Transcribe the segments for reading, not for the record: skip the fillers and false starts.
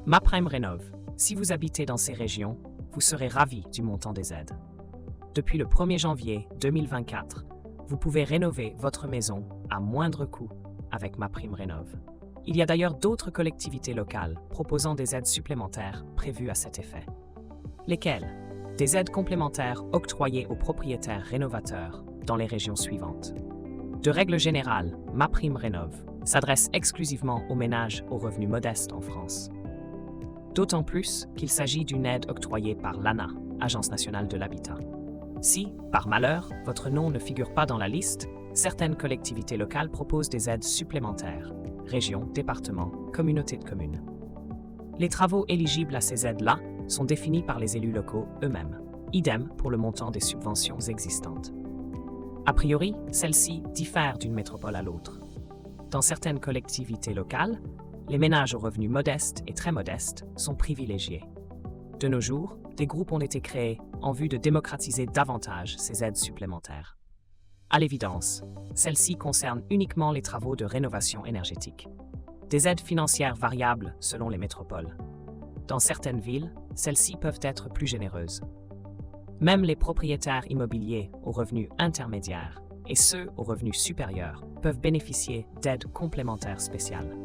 MaPrimeRénov'. Si vous habitez dans ces régions, vous serez ravi du montant des aides. Depuis le 1er janvier 2024, vous pouvez rénover votre maison à moindre coût avec MaPrimeRénov'. Il y a d'ailleurs d'autres collectivités locales proposant des aides supplémentaires prévues à cet effet. Lesquelles? Des aides complémentaires octroyées aux propriétaires rénovateurs dans les régions suivantes. De règle générale, MaPrimeRénov' s'adresse exclusivement aux ménages aux revenus modestes en France. D'autant plus qu'il s'agit d'une aide octroyée par l'ANA, Agence nationale de l'habitat. Si, par malheur, votre nom ne figure pas dans la liste, certaines collectivités locales proposent des aides supplémentaires, régions, départements, communautés de communes. Les travaux éligibles à ces aides-là sont définis par les élus locaux eux-mêmes. Idem pour le montant des subventions existantes. A priori, celles-ci diffèrent d'une métropole à l'autre. Dans certaines collectivités locales, les ménages aux revenus modestes et très modestes sont privilégiés. De nos jours, des groupes ont été créés en vue de démocratiser davantage ces aides supplémentaires. À l'évidence, celles-ci concernent uniquement les travaux de rénovation énergétique. Des aides financières variables selon les métropoles. Dans certaines villes, celles-ci peuvent être plus généreuses. Même les propriétaires immobiliers aux revenus intermédiaires et ceux aux revenus supérieurs peuvent bénéficier d'aides complémentaires spéciales.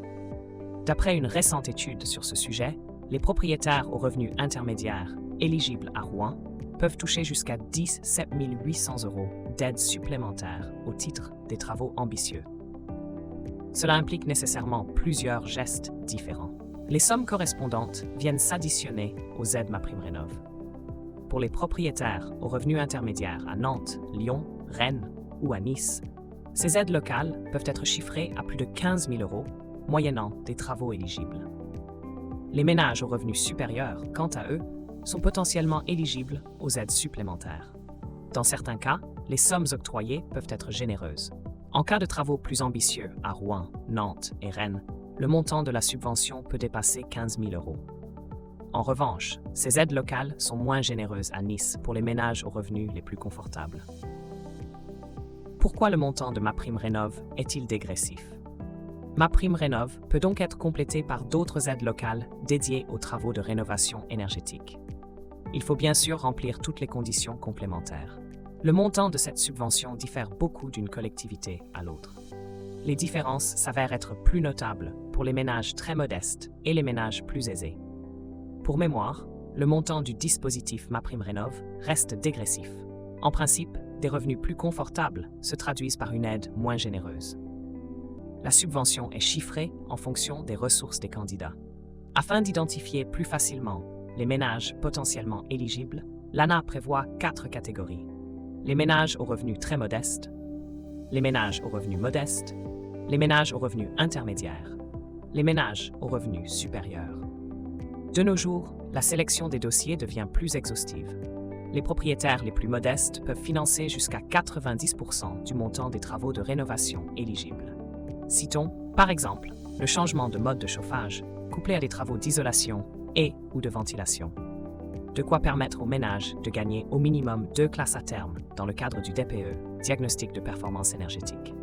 D'après une récente étude sur ce sujet, les propriétaires aux revenus intermédiaires éligibles à Rouen peuvent toucher jusqu'à 17 800 € d'aides supplémentaires au titre des travaux ambitieux. Cela implique nécessairement plusieurs gestes différents. Les sommes correspondantes viennent s'additionner aux aides MaPrimeRénov'. Pour les propriétaires aux revenus intermédiaires à Nantes, Lyon, Rennes ou à Nice, ces aides locales peuvent être chiffrées à plus de 15 000 € moyennant des travaux éligibles. Les ménages aux revenus supérieurs, quant à eux, sont potentiellement éligibles aux aides supplémentaires. Dans certains cas, les sommes octroyées peuvent être généreuses. En cas de travaux plus ambitieux à Rouen, Nantes et Rennes, le montant de la subvention peut dépasser 15 000 €. En revanche, ces aides locales sont moins généreuses à Nice pour les ménages aux revenus les plus confortables. Pourquoi le montant de MaPrimeRénov' est-il dégressif? MaPrimeRénov' peut donc être complété par d'autres aides locales dédiées aux travaux de rénovation énergétique. Il faut bien sûr remplir toutes les conditions complémentaires. Le montant de cette subvention diffère beaucoup d'une collectivité à l'autre. Les différences s'avèrent être plus notables pour les ménages très modestes et les ménages plus aisés. Pour mémoire, le montant du dispositif MaPrimeRénov' reste dégressif. En principe, des revenus plus confortables se traduisent par une aide moins généreuse. La subvention est chiffrée en fonction des ressources des candidats. Afin d'identifier plus facilement les ménages potentiellement éligibles, l'ANA prévoit 4 catégories. Les ménages aux revenus très modestes, les ménages aux revenus modestes, les ménages aux revenus intermédiaires, les ménages aux revenus supérieurs. De nos jours, la sélection des dossiers devient plus exhaustive. Les propriétaires les plus modestes peuvent financer jusqu'à 90% du montant des travaux de rénovation éligibles. Citons, par exemple, le changement de mode de chauffage, couplé à des travaux d'isolation et/ou de ventilation. De quoi permettre aux ménages de gagner au minimum 2 classes à terme dans le cadre du DPE, diagnostic de performance énergétique.